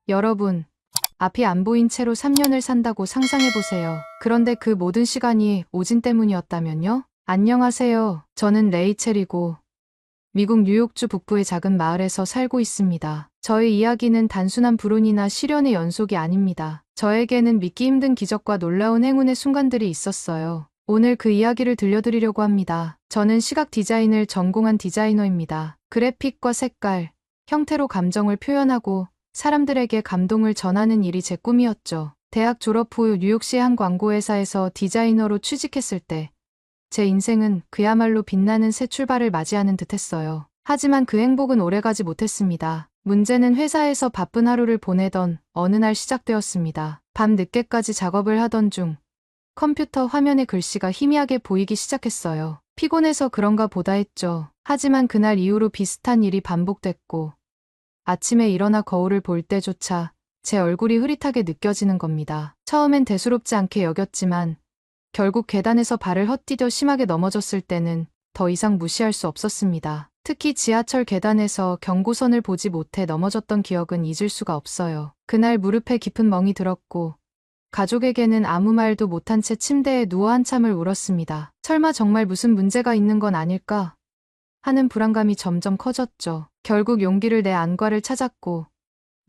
여러분, 앞이 안 보인 채로 3년을 산다고 상상해보세요. 그런데 그 모든 시간이 오진 때문이었다면요? 안녕하세요. 저는 레이첼이고 미국 뉴욕주 북부의 작은 마을에서 살고 있습니다. 저의 이야기는 단순한 불운이나 시련의 연속이 아닙니다. 저에게는 믿기 힘든 기적과 놀라운 행운의 순간들이 있었어요. 오늘 그 이야기를 들려드리려고 합니다. 저는 시각 디자인을 전공한 디자이너입니다. 그래픽과 색깔, 형태로 감정을 표현하고 사람들에게 감동을 전하는 일이 제 꿈이었죠. 대학 졸업 후 뉴욕시의 한 광고회사에서 디자이너로 취직했을 때 제 인생은 그야말로 빛나는 새 출발을 맞이하는 듯했어요. 하지만 그 행복은 오래가지 못했습니다. 문제는 회사에서 바쁜 하루를 보내던 어느 날 시작되었습니다. 밤 늦게까지 작업을 하던 중 컴퓨터 화면에 글씨가 희미하게 보이기 시작했어요. 피곤해서 그런가 보다 했죠. 하지만 그날 이후로 비슷한 일이 반복됐고 아침에 일어나 거울을 볼 때조차 제 얼굴이 흐릿하게 느껴지는 겁니다. 처음엔 대수롭지 않게 여겼지만 결국 계단에서 발을 헛디뎌 심하게 넘어졌을 때는 더 이상 무시할 수 없었습니다. 특히 지하철 계단에서 경고선을 보지 못해 넘어졌던 기억은 잊을 수가 없어요. 그날 무릎에 깊은 멍이 들었고 가족에게는 아무 말도 못한 채 침대에 누워 한참을 울었습니다. 설마 정말 무슨 문제가 있는 건 아닐까 하는 불안감이 점점 커졌죠. 결국 용기를 내 안과를 찾았고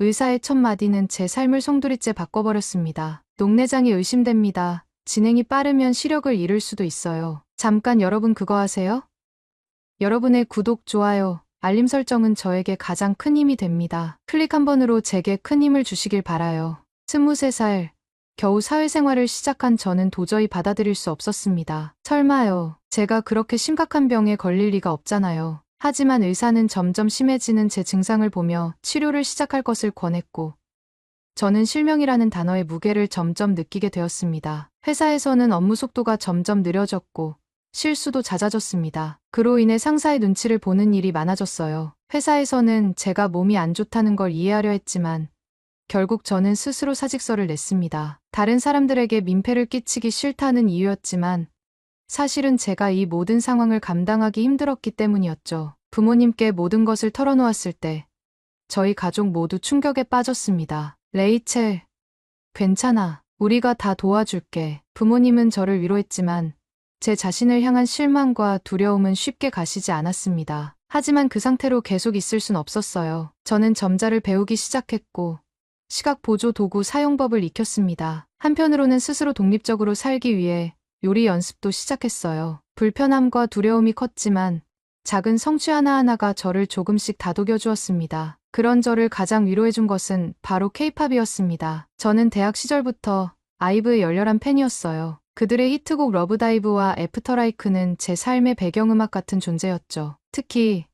의사의 첫 마디는 제 삶을 송두리째 바꿔버렸습니다. 녹내장이 의심됩니다. 진행이 빠르면 시력을 잃을 수도 있어요. 잠깐 여러분 그거 아세요? 여러분의 구독, 좋아요, 알림 설정은 저에게 가장 큰 힘이 됩니다. 클릭 한 번으로 제게 큰 힘을 주시길 바라요. 23살, 겨우 사회생활을 시작한 저는 도저히 받아들일 수 없었습니다. 설마요. 제가 그렇게 심각한 병에 걸릴 리가 없잖아요. 하지만 의사는 점점 심해지는 제 증상을 보며 치료를 시작할 것을 권했고 저는 실명이라는 단어의 무게를 점점 느끼게 되었습니다. 회사에서는 업무 속도가 점점 느려졌고 실수도 잦아졌습니다. 그로 인해 상사의 눈치를 보는 일이 많아졌어요. 회사에서는 제가 몸이 안 좋다는 걸 이해하려 했지만 결국 저는 스스로 사직서를 냈습니다. 다른 사람들에게 민폐를 끼치기 싫다는 이유였지만 사실은 제가 이 모든 상황을 감당하기 힘들었기 때문이었죠. 부모님께 모든 것을 털어놓았을 때 저희 가족 모두 충격에 빠졌습니다. 레이첼, 괜찮아. 우리가 다 도와줄게. 부모님은 저를 위로했지만 제 자신을 향한 실망과 두려움은 쉽게 가시지 않았습니다. 하지만 그 상태로 계속 있을 순 없었어요. 저는 점자를 배우기 시작했고 시각 보조 도구 사용법을 익혔습니다. 한편으로는 스스로 독립적으로 살기 위해 요리 연습도 시작했어요. 불편함과 두려움이 컸지만 작은 성취 하나하나가 저를 조금씩 다독여 주었습니다. 그런 저를 가장 위로해준 것은 바로 케이팝이었습니다. 저는 대학 시절부터 아이브의 열렬한 팬이었어요. 그들의 히트곡 러브다이브와 애프터라이크는 제 삶의 배경음악 같은 존재였죠. 특히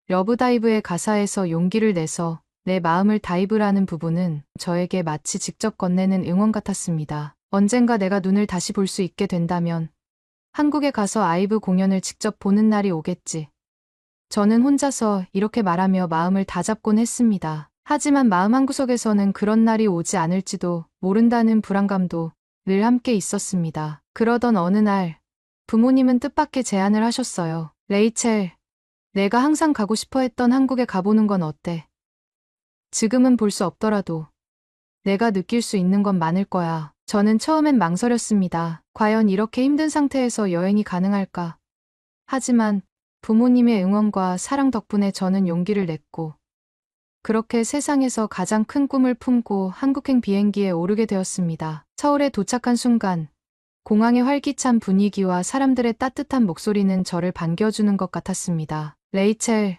러브다이브의 가사에서 용기를 내서 내 마음을 다이브라는 부분은 저에게 마치 직접 건네는 응원 같았습니다. 언젠가 내가 눈을 다시 볼 수 있게 된다면 한국에 가서 아이브 공연을 직접 보는 날이 오겠지. 저는 혼자서 이렇게 말하며 마음을 다잡곤 했습니다. 하지만 마음 한구석에서는 그런 날이 오지 않을지도 모른다는 불안감도 늘 함께 있었습니다. 그러던 어느 날 부모님은 뜻밖의 제안을 하셨어요. 레이첼, 내가 항상 가고 싶어 했던 한국에 가보는 건 어때? 지금은 볼 수 없더라도 내가 느낄 수 있는 건 많을 거야. 저는 처음엔 망설였습니다. 과연 이렇게 힘든 상태에서 여행이 가능할까? 하지만 부모님의 응원과 사랑 덕분에 저는 용기를 냈고 그렇게 세상에서 가장 큰 꿈을 품고 한국행 비행기에 오르게 되었습니다. 서울에 도착한 순간 공항의 활기찬 분위기와 사람들의 따뜻한 목소리는 저를 반겨주는 것 같았습니다. 레이첼,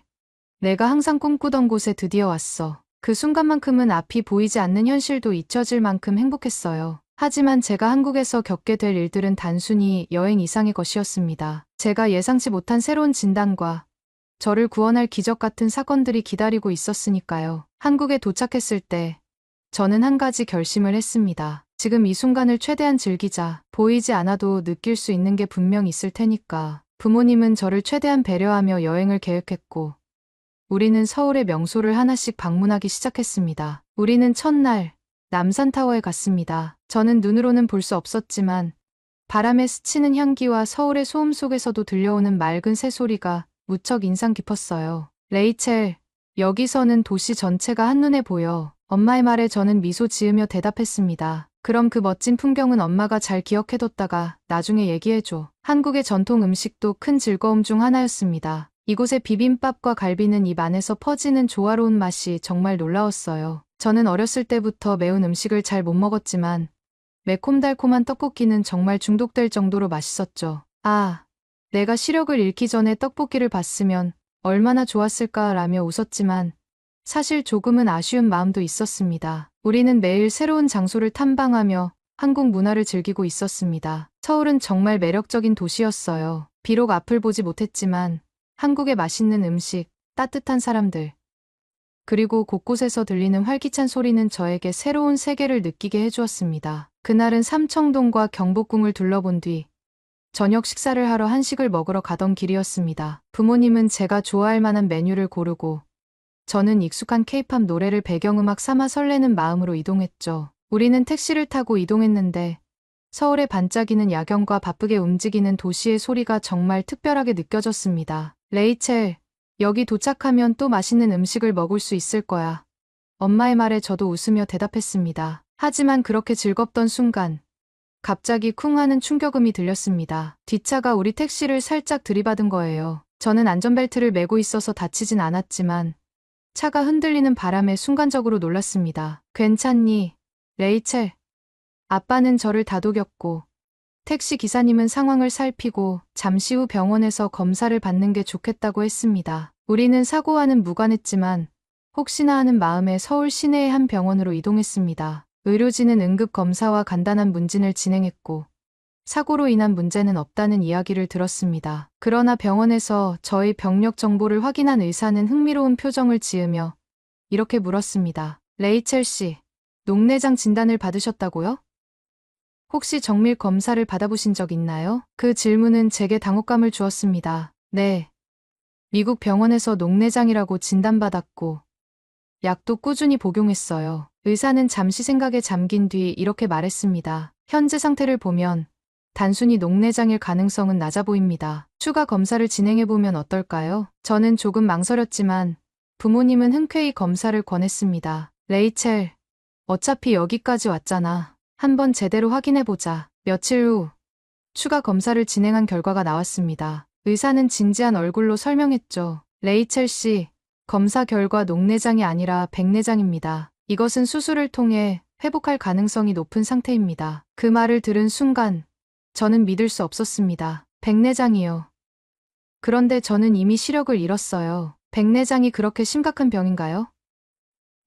내가 항상 꿈꾸던 곳에 드디어 왔어. 그 순간만큼은 앞이 보이지 않는 현실도 잊혀질 만큼 행복했어요. 하지만 제가 한국에서 겪게 될 일들은 단순히 여행 이상의 것이었습니다. 제가 예상치 못한 새로운 진단과 저를 구원할 기적 같은 사건들이 기다리고 있었으니까요. 한국에 도착했을 때 저는 한 가지 결심을 했습니다. 지금 이 순간을 최대한 즐기자. 보이지 않아도 느낄 수 있는 게 분명 있을 테니까. 부모님은 저를 최대한 배려하며 여행을 계획했고 우리는 서울의 명소를 하나씩 방문하기 시작했습니다. 우리는 첫날 남산타워에 갔습니다. 저는 눈으로는 볼 수 없었지만 바람에 스치는 향기와 서울의 소음 속에서도 들려오는 맑은 새소리가 무척 인상 깊었어요. 레이첼, 여기서는 도시 전체가 한눈에 보여. 엄마의 말에 저는 미소 지으며 대답했습니다. 그럼 그 멋진 풍경은 엄마가 잘 기억해뒀다가 나중에 얘기해줘. 한국의 전통 음식도 큰 즐거움 중 하나였습니다. 이곳의 비빔밥과 갈비는 입 안에서 퍼지는 조화로운 맛이 정말 놀라웠어요. 저는 어렸을 때부터 매운 음식을 잘 못 먹었지만 매콤달콤한 떡볶이는 정말 중독될 정도로 맛있었죠. 아, 내가 시력을 잃기 전에 떡볶이를 봤으면 얼마나 좋았을까라며 웃었지만 사실 조금은 아쉬운 마음도 있었습니다. 우리는 매일 새로운 장소를 탐방하며 한국 문화를 즐기고 있었습니다. 서울은 정말 매력적인 도시였어요. 비록 앞을 보지 못했지만 한국의 맛있는 음식, 따뜻한 사람들, 그리고 곳곳에서 들리는 활기찬 소리는 저에게 새로운 세계를 느끼게 해주었습니다. 그날은 삼청동과 경복궁을 둘러본 뒤 저녁 식사를 하러 한식을 먹으러 가던 길이었습니다. 부모님은 제가 좋아할 만한 메뉴를 고르고 저는 익숙한 케이팝 노래를 배경음악 삼아 설레는 마음으로 이동했죠. 우리는 택시를 타고 이동했는데 서울의 반짝이는 야경과 바쁘게 움직이는 도시의 소리가 정말 특별하게 느껴졌습니다. 레이첼, 여기 도착하면 또 맛있는 음식을 먹을 수 있을 거야. 엄마의 말에 저도 웃으며 대답했습니다. 하지만 그렇게 즐겁던 순간 갑자기 쿵 하는 충격음이 들렸습니다. 뒷차가 우리 택시를 살짝 들이받은 거예요. 저는 안전벨트를 매고 있어서 다치진 않았지만 차가 흔들리는 바람에 순간적으로 놀랐습니다. 괜찮니, 레이첼? 아빠는 저를 다독였고 택시 기사님은 상황을 살피고 잠시 후 병원에서 검사를 받는 게 좋겠다고 했습니다. 우리는 사고와는 무관했지만 혹시나 하는 마음에 서울 시내의 한 병원으로 이동했습니다. 의료진은 응급 검사와 간단한 문진을 진행했고 사고로 인한 문제는 없다는 이야기를 들었습니다. 그러나 병원에서 저희 병력 정보를 확인한 의사는 흥미로운 표정을 지으며 이렇게 물었습니다. 레이첼 씨, 녹내장 진단을 받으셨다고요? 혹시 정밀 검사를 받아보신 적 있나요? 그 질문은 제게 당혹감을 주었습니다. 네. 미국 병원에서 녹내장이라고 진단받았고 약도 꾸준히 복용했어요. 의사는 잠시 생각에 잠긴 뒤 이렇게 말했습니다. 현재 상태를 보면 단순히 녹내장일 가능성은 낮아 보입니다. 추가 검사를 진행해보면 어떨까요? 저는 조금 망설였지만 부모님은 흔쾌히 검사를 권했습니다. 레이첼, 어차피 여기까지 왔잖아. 한번 제대로 확인해보자. 며칠 후 추가 검사를 진행한 결과가 나왔습니다. 의사는 진지한 얼굴로 설명했죠. 레이첼 씨, 검사 결과 녹내장이 아니라 백내장입니다. 이것은 수술을 통해 회복할 가능성이 높은 상태입니다. 그 말을 들은 순간 저는 믿을 수 없었습니다. 백내장이요. 그런데 저는 이미 시력을 잃었어요. 백내장이 그렇게 심각한 병인가요?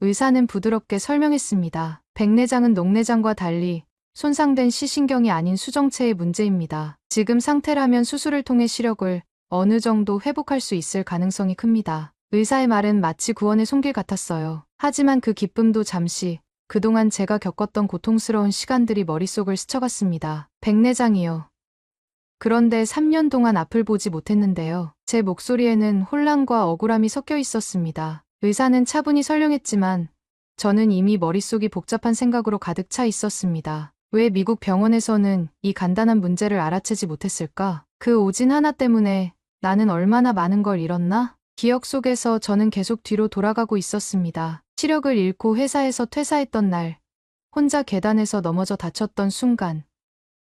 의사는 부드럽게 설명했습니다. 백내장은 녹내장과 달리 손상된 시신경이 아닌 수정체의 문제입니다. 지금 상태라면 수술을 통해 시력을 어느 정도 회복할 수 있을 가능성이 큽니다. 의사의 말은 마치 구원의 손길 같았어요. 하지만 그 기쁨도 잠시, 그동안 제가 겪었던 고통스러운 시간들이 머릿속을 스쳐갔습니다. 백내장이요. 그런데 3년 동안 앞을 보지 못했는데요. 제 목소리에는 혼란과 억울함이 섞여 있었습니다. 의사는 차분히 설명했지만 저는 이미 머릿속이 복잡한 생각으로 가득 차 있었습니다. 왜 미국 병원에서는 이 간단한 문제를 알아채지 못했을까? 그 오진 하나 때문에 나는 얼마나 많은 걸 잃었나? 기억 속에서 저는 계속 뒤로 돌아가고 있었습니다. 시력을 잃고 회사에서 퇴사했던 날, 혼자 계단에서 넘어져 다쳤던 순간,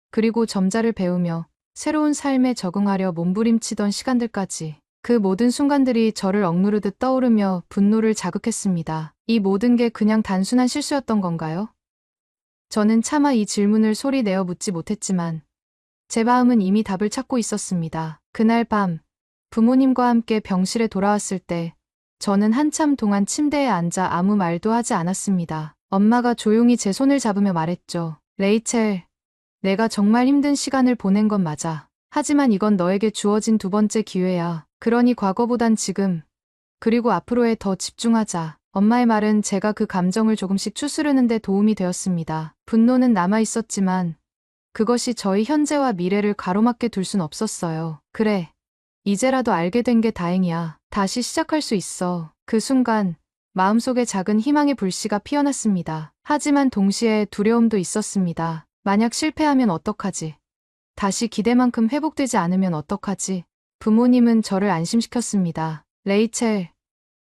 그리고 점자를 배우며 새로운 삶에 적응하려 몸부림치던 시간들까지. 그 모든 순간들이 저를 억누르듯 떠오르며 분노를 자극했습니다. 이 모든 게 그냥 단순한 실수였던 건가요? 저는 차마 이 질문을 소리 내어 묻지 못했지만 제 마음은 이미 답을 찾고 있었습니다. 그날 밤 부모님과 함께 병실에 돌아왔을 때 저는 한참 동안 침대에 앉아 아무 말도 하지 않았습니다. 엄마가 조용히 제 손을 잡으며 말했죠. 레이첼, 내가 정말 힘든 시간을 보낸 건 맞아. 하지만 이건 너에게 주어진 두 번째 기회야. 그러니 과거보단 지금, 그리고 앞으로에 더 집중하자. 엄마의 말은 제가 그 감정을 조금씩 추스르는 데 도움이 되었습니다. 분노는 남아있었지만 그것이 저희 현재와 미래를 가로막게 둘 순 없었어요. 그래, 이제라도 알게 된 게 다행이야. 다시 시작할 수 있어. 그 순간 마음속에 작은 희망의 불씨가 피어났습니다. 하지만 동시에 두려움도 있었습니다. 만약 실패하면 어떡하지? 다시 기대만큼 회복되지 않으면 어떡하지? 부모님은 저를 안심시켰습니다. 레이첼,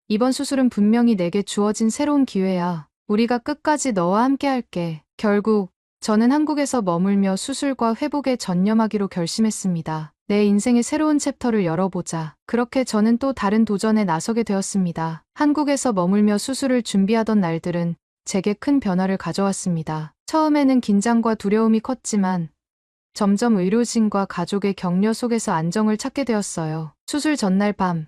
이번 수술은 분명히 내게 주어진 새로운 기회야. 우리가 끝까지 너와 함께 할게. 결국 저는 한국에서 머물며 수술과 회복에 전념하기로 결심했습니다. 내 인생의 새로운 챕터를 열어보자. 그렇게 저는 또 다른 도전에 나서게 되었습니다. 한국에서 머물며 수술을 준비하던 날들은 제게 큰 변화를 가져왔습니다. 처음에는 긴장과 두려움이 컸지만 점점 의료진과 가족의 격려 속에서 안정을 찾게 되었어요. 수술 전날 밤,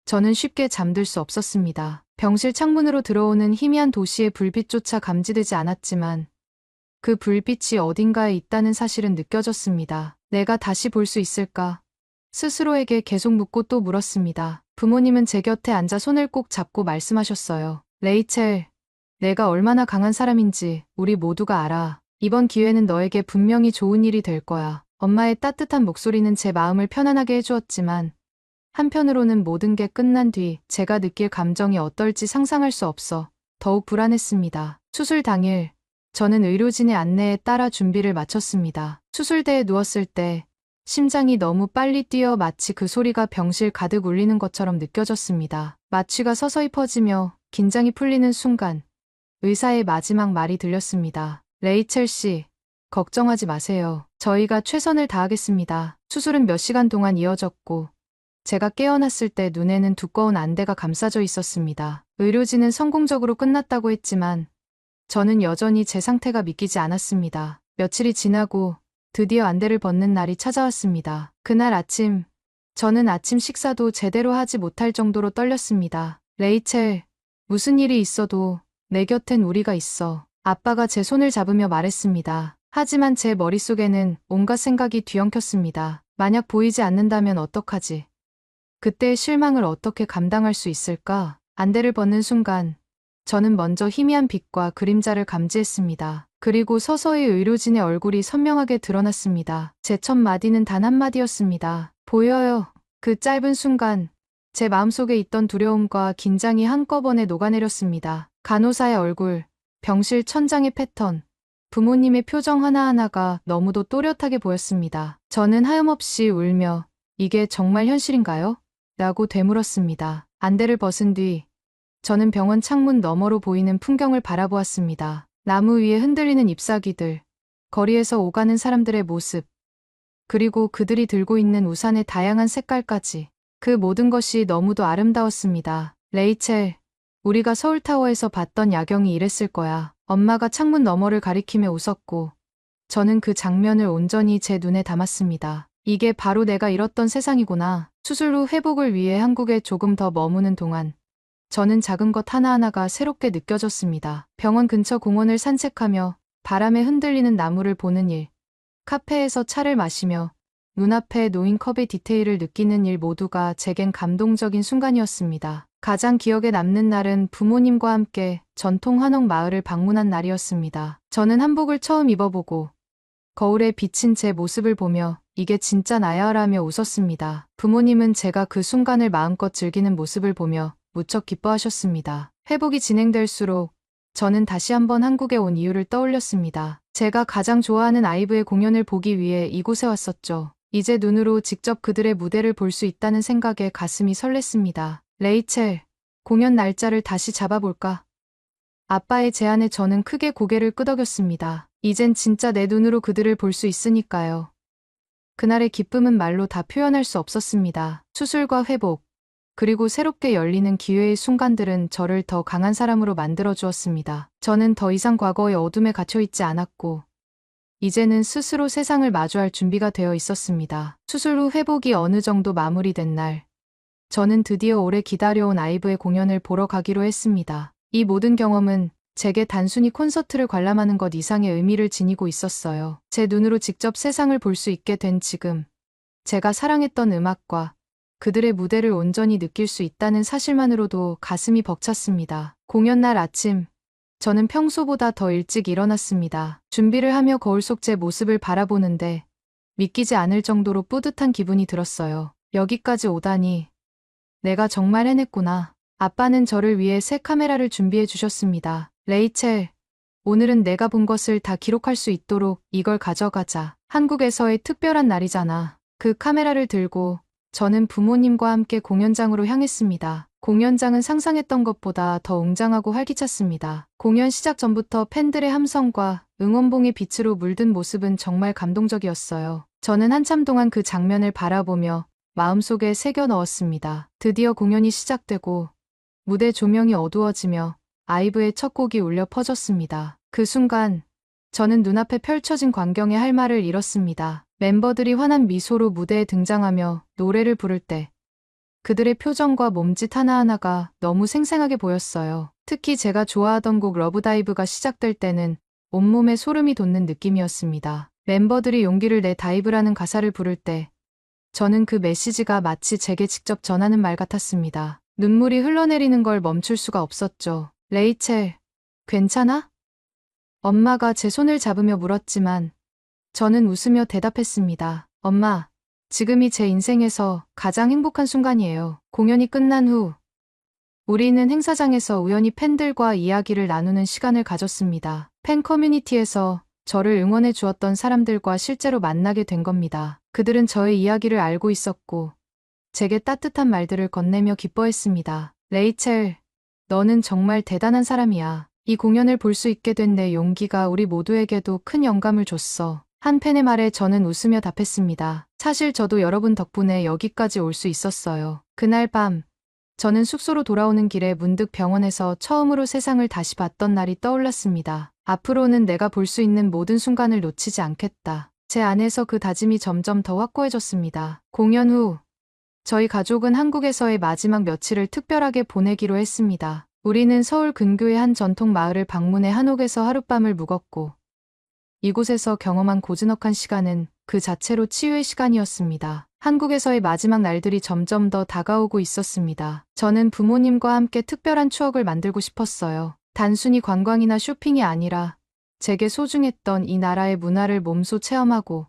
저는 쉽게 잠들 수 없었습니다. 병실 창문으로 들어오는 희미한 도시의 불빛조차 감지되지 않았지만 그 불빛이 어딘가에 있다는 사실은 느껴졌습니다. 내가 다시 볼 수 있을까? 스스로에게 계속 묻고 또 물었습니다. 부모님은 제 곁에 앉아 손을 꼭 잡고 말씀하셨어요. 레이첼, 내가 얼마나 강한 사람인지 우리 모두가 알아. 이번 기회는 너에게 분명히 좋은 일이 될 거야. 엄마의 따뜻한 목소리는 제 마음을 편안하게 해주었지만 한편으로는 모든 게 끝난 뒤 제가 느낄 감정이 어떨지 상상할 수 없어 더욱 불안했습니다. 수술 당일, 저는 의료진의 안내에 따라 준비를 마쳤습니다. 수술대에 누웠을 때 심장이 너무 빨리 뛰어 마치 그 소리가 병실 가득 울리는 것처럼 느껴졌습니다. 마취가 서서히 퍼지며 긴장이 풀리는 순간 의사의 마지막 말이 들렸습니다. 레이첼 씨, 걱정하지 마세요. 저희가 최선을 다하겠습니다. 수술은 몇 시간 동안 이어졌고 제가 깨어났을 때 눈에는 두꺼운 안대가 감싸져 있었습니다. 의료진은 성공적으로 끝났다고 했지만 저는 여전히 제 상태가 믿기지 않았습니다. 며칠이 지나고 드디어 안대를 벗는 날이 찾아왔습니다. 그날 아침, 저는 아침 식사도 제대로 하지 못할 정도로 떨렸습니다. 레이첼, 무슨 일이 있어도 내 곁엔 우리가 있어. 아빠가 제 손을 잡으며 말했습니다. 하지만 제 머릿속에는 온갖 생각이 뒤엉켰습니다. 만약 보이지 않는다면 어떡하지? 그때의 실망을 어떻게 감당할 수 있을까? 안대를 벗는 순간 저는 먼저 희미한 빛과 그림자를 감지했습니다. 그리고 서서히 의료진의 얼굴이 선명하게 드러났습니다. 제 첫 마디는 단 한마디였습니다. 보여요. 그 짧은 순간 제 마음속에 있던 두려움과 긴장이 한꺼번에 녹아내렸습니다. 간호사의 얼굴, 병실 천장의 패턴, 부모님의 표정 하나하나가 너무도 또렷하게 보였습니다. 저는 하염없이 울며 이게 정말 현실인가요? 라고 되물었습니다. 안대를 벗은 뒤 저는 병원 창문 너머로 보이는 풍경을 바라보았습니다. 나무 위에 흔들리는 잎사귀들, 거리에서 오가는 사람들의 모습, 그리고 그들이 들고 있는 우산의 다양한 색깔까지. 그 모든 것이 너무도 아름다웠습니다. 레이첼, 우리가 서울타워에서 봤던 야경이 이랬을 거야. 엄마가 창문 너머를 가리키며 웃었고 저는 그 장면을 온전히 제 눈에 담았습니다. 이게 바로 내가 잃었던 세상이구나. 수술 후 회복을 위해 한국에 조금 더 머무는 동안 저는 작은 것 하나하나가 새롭게 느껴졌습니다. 병원 근처 공원을 산책하며 바람에 흔들리는 나무를 보는 일, 카페에서 차를 마시며 눈앞에 놓인 컵의 디테일을 느끼는 일 모두가 제겐 감동적인 순간이었습니다. 가장 기억에 남는 날은 부모님과 함께 전통 한옥 마을을 방문한 날이었습니다. 저는 한복을 처음 입어보고 거울에 비친 제 모습을 보며 이게 진짜 나야라며 웃었습니다. 부모님은 제가 그 순간을 마음껏 즐기는 모습을 보며 무척 기뻐하셨습니다. 회복이 진행될수록 저는 다시 한번 한국에 온 이유를 떠올렸습니다. 제가 가장 좋아하는 아이브의 공연을 보기 위해 이곳에 왔었죠. 이제 눈으로 직접 그들의 무대를 볼 수 있다는 생각에 가슴이 설렜습니다. 레이첼, 공연 날짜를 다시 잡아볼까? 아빠의 제안에 저는 크게 고개를 끄덕였습니다. 이젠 진짜 내 눈으로 그들을 볼 수 있으니까요. 그날의 기쁨은 말로 다 표현할 수 없었습니다. 수술과 회복, 그리고 새롭게 열리는 기회의 순간들은 저를 더 강한 사람으로 만들어 주었습니다. 저는 더 이상 과거의 어둠에 갇혀있지 않았고 이제는 스스로 세상을 마주할 준비가 되어 있었습니다. 수술 후 회복이 어느 정도 마무리된 날, 저는 드디어 오래 기다려온 아이브의 공연을 보러 가기로 했습니다. 이 모든 경험은 제게 단순히 콘서트를 관람하는 것 이상의 의미를 지니고 있었어요. 제 눈으로 직접 세상을 볼 수 있게 된 지금, 제가 사랑했던 음악과 그들의 무대를 온전히 느낄 수 있다는 사실만으로도 가슴이 벅찼습니다. 공연 날 아침, 저는 평소보다 더 일찍 일어났습니다. 준비를 하며 거울 속 제 모습을 바라보는데 믿기지 않을 정도로 뿌듯한 기분이 들었어요. 여기까지 오다니, 내가 정말 해냈구나. 아빠는 저를 위해 새 카메라를 준비해 주셨습니다. 레이첼, 오늘은 내가 본 것을 다 기록할 수 있도록 이걸 가져가자. 한국에서의 특별한 날이잖아. 그 카메라를 들고 저는 부모님과 함께 공연장으로 향했습니다. 공연장은 상상했던 것보다 더 웅장하고 활기찼습니다. 공연 시작 전부터 팬들의 함성과 응원봉의 빛으로 물든 모습은 정말 감동적이었어요. 저는 한참 동안 그 장면을 바라보며 마음속에 새겨 넣었습니다. 드디어 공연이 시작되고 무대 조명이 어두워지며 아이브의 첫 곡이 울려 퍼졌습니다. 그 순간 저는 눈앞에 펼쳐진 광경에 할 말을 잃었습니다. 멤버들이 환한 미소로 무대에 등장하며 노래를 부를 때 그들의 표정과 몸짓 하나하나가 너무 생생하게 보였어요. 특히 제가 좋아하던 곡 러브다이브가 시작될 때는 온몸에 소름이 돋는 느낌이었습니다. 멤버들이 용기를 내 다이브라는 가사를 부를 때 저는 그 메시지가 마치 제게 직접 전하는 말 같았습니다. 눈물이 흘러내리는 걸 멈출 수가 없었죠. 레이첼, 괜찮아? 엄마가 제 손을 잡으며 물었지만 저는 웃으며 대답했습니다. 엄마, 지금이 제 인생에서 가장 행복한 순간이에요. 공연이 끝난 후 우리는 행사장에서 우연히 팬들과 이야기를 나누는 시간을 가졌습니다. 팬 커뮤니티에서 저를 응원해 주었던 사람들과 실제로 만나게 된 겁니다. 그들은 저의 이야기를 알고 있었고 제게 따뜻한 말들을 건네며 기뻐했습니다. 레이첼, 너는 정말 대단한 사람이야. 이 공연을 볼 수 있게 된 내 용기가 우리 모두에게도 큰 영감을 줬어. 한 팬의 말에 저는 웃으며 답했습니다. 사실 저도 여러분 덕분에 여기까지 올 수 있었어요. 그날 밤, 저는 숙소로 돌아오는 길에 문득 병원에서 처음으로 세상을 다시 봤던 날이 떠올랐습니다. 앞으로는 내가 볼 수 있는 모든 순간을 놓치지 않겠다. 제 안에서 그 다짐이 점점 더 확고해졌습니다. 공연 후, 저희 가족은 한국에서의 마지막 며칠을 특별하게 보내기로 했습니다. 우리는 서울 근교의 한 전통 마을을 방문해 한옥에서 하룻밤을 묵었고, 이곳에서 경험한 고즈넉한 시간은 그 자체로 치유의 시간이었습니다. 한국에서의 마지막 날들이 점점 더 다가오고 있었습니다. 저는 부모님과 함께 특별한 추억을 만들고 싶었어요. 단순히 관광이나 쇼핑이 아니라 제게 소중했던 이 나라의 문화를 몸소 체험하고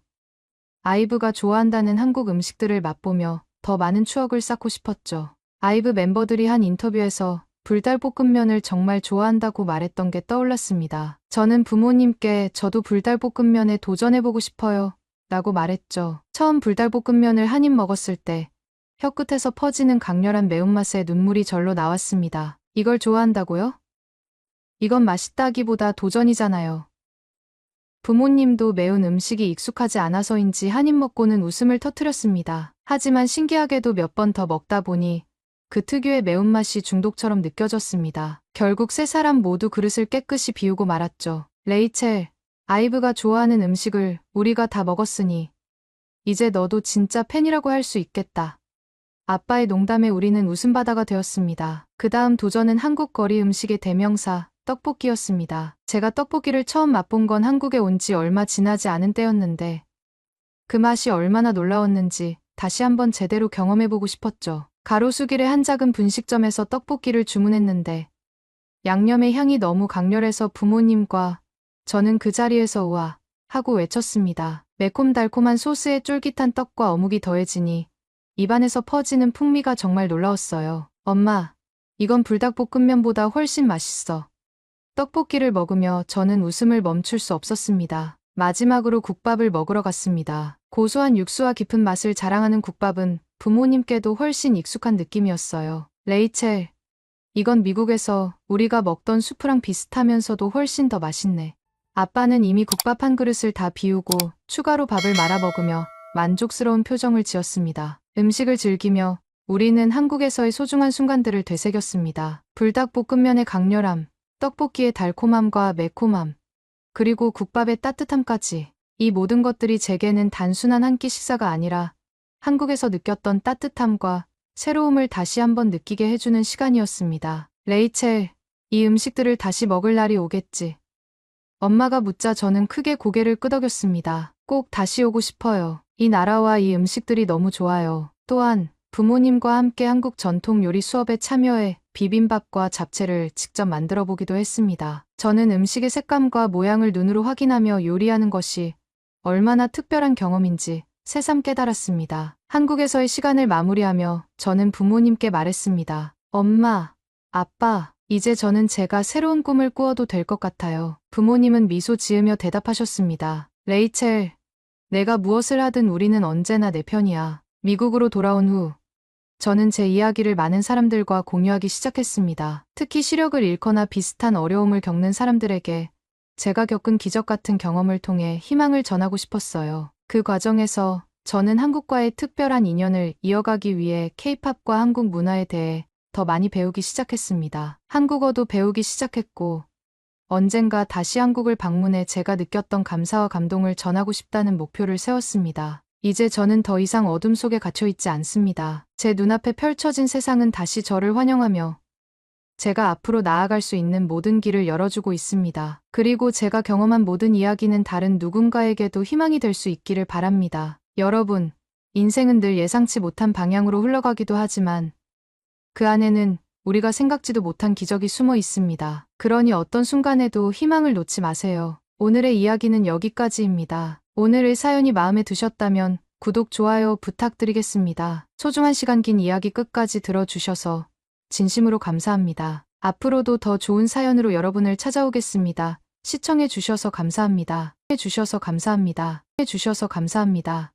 아이브가 좋아한다는 한국 음식들을 맛보며 더 많은 추억을 쌓고 싶었죠. 아이브 멤버들이 한 인터뷰에서 불달볶음면을 정말 좋아한다고 말했던 게 떠올랐습니다. 저는 부모님께 저도 불달볶음면에 도전해보고 싶어요 라고 말했죠. 처음 불달볶음면을 한 입 먹었을 때 혀끝에서 퍼지는 강렬한 매운맛에 눈물이 절로 나왔습니다. 이걸 좋아한다고요? 이건 맛있다기보다 도전이잖아요. 부모님도 매운 음식이 익숙하지 않아서인지 한 입 먹고는 웃음을 터뜨렸습니다. 하지만 신기하게도 몇 번 더 먹다 보니 그 특유의 매운맛이 중독처럼 느껴졌습니다. 결국 세 사람 모두 그릇을 깨끗이 비우고 말았죠. 레이첼, 아이브가 좋아하는 음식을 우리가 다 먹었으니 이제 너도 진짜 팬이라고 할 수 있겠다. 아빠의 농담에 우리는 웃음바다가 되었습니다. 그 다음 도전은 한국 거리 음식의 대명사, 떡볶이였습니다. 제가 떡볶이를 처음 맛본 건 한국에 온 지 얼마 지나지 않은 때였는데 그 맛이 얼마나 놀라웠는지 다시 한번 제대로 경험해보고 싶었죠. 가로수길의 한 작은 분식점에서 떡볶이를 주문했는데 양념의 향이 너무 강렬해서 부모님과 저는 그 자리에서 우와 하고 외쳤습니다. 매콤달콤한 소스에 쫄깃한 떡과 어묵이 더해지니 입안에서 퍼지는 풍미가 정말 놀라웠어요. 엄마, 이건 불닭볶음면보다 훨씬 맛있어. 떡볶이를 먹으며 저는 웃음을 멈출 수 없었습니다. 마지막으로 국밥을 먹으러 갔습니다. 고소한 육수와 깊은 맛을 자랑하는 국밥은 부모님께도 훨씬 익숙한 느낌이었어요. 레이첼, 이건 미국에서 우리가 먹던 수프랑 비슷하면서도 훨씬 더 맛있네. 아빠는 이미 국밥 한 그릇을 다 비우고 추가로 밥을 말아 먹으며 만족스러운 표정을 지었습니다. 음식을 즐기며 우리는 한국에서의 소중한 순간들을 되새겼습니다. 불닭볶음면의 강렬함, 떡볶이의 달콤함과 매콤함, 그리고 국밥의 따뜻함까지. 이 모든 것들이 제게는 단순한 한 끼 식사가 아니라 한국에서 느꼈던 따뜻함과 새로움을 다시 한번 느끼게 해주는 시간이었습니다. 레이첼, 이 음식들을 다시 먹을 날이 오겠지. 엄마가 묻자 저는 크게 고개를 끄덕였습니다. 꼭 다시 오고 싶어요. 이 나라와 이 음식들이 너무 좋아요. 또한 부모님과 함께 한국 전통 요리 수업에 참여해 비빔밥과 잡채를 직접 만들어 보기도 했습니다. 저는 음식의 색감과 모양을 눈으로 확인하며 요리하는 것이 얼마나 특별한 경험인지 새삼 깨달았습니다. 한국에서의 시간을 마무리하며 저는 부모님께 말했습니다. 엄마, 아빠, 이제 저는 제가 새로운 꿈을 꾸어도 될 것 같아요. 부모님은 미소 지으며 대답하셨습니다. 레이첼, 내가 무엇을 하든 우리는 언제나 내 편이야. 미국으로 돌아온 후 저는 제 이야기를 많은 사람들과 공유하기 시작했습니다. 특히 시력을 잃거나 비슷한 어려움을 겪는 사람들에게 제가 겪은 기적 같은 경험을 통해 희망을 전하고 싶었어요. 그 과정에서 저는 한국과의 특별한 인연을 이어가기 위해 K-팝과 한국 문화에 대해 더 많이 배우기 시작했습니다. 한국어도 배우기 시작했고 언젠가 다시 한국을 방문해 제가 느꼈던 감사와 감동을 전하고 싶다는 목표를 세웠습니다. 이제 저는 더 이상 어둠 속에 갇혀있지 않습니다. 제 눈앞에 펼쳐진 세상은 다시 저를 환영하며 제가 앞으로 나아갈 수 있는 모든 길을 열어주고 있습니다. 그리고 제가 경험한 모든 이야기는 다른 누군가에게도 희망이 될 수 있기를 바랍니다. 여러분, 인생은 늘 예상치 못한 방향으로 흘러가기도 하지만 그 안에는 우리가 생각지도 못한 기적이 숨어 있습니다. 그러니 어떤 순간에도 희망을 놓지 마세요. 오늘의 이야기는 여기까지입니다. 오늘의 사연이 마음에 드셨다면 구독, 좋아요 부탁드리겠습니다. 소중한 시간 긴 이야기 끝까지 들어주셔서 진심으로 감사합니다. 앞으로도 더 좋은 사연으로 여러분을 찾아오겠습니다. 시청해주셔서 감사합니다. 해주셔서 감사합니다. 해주셔서 감사합니다.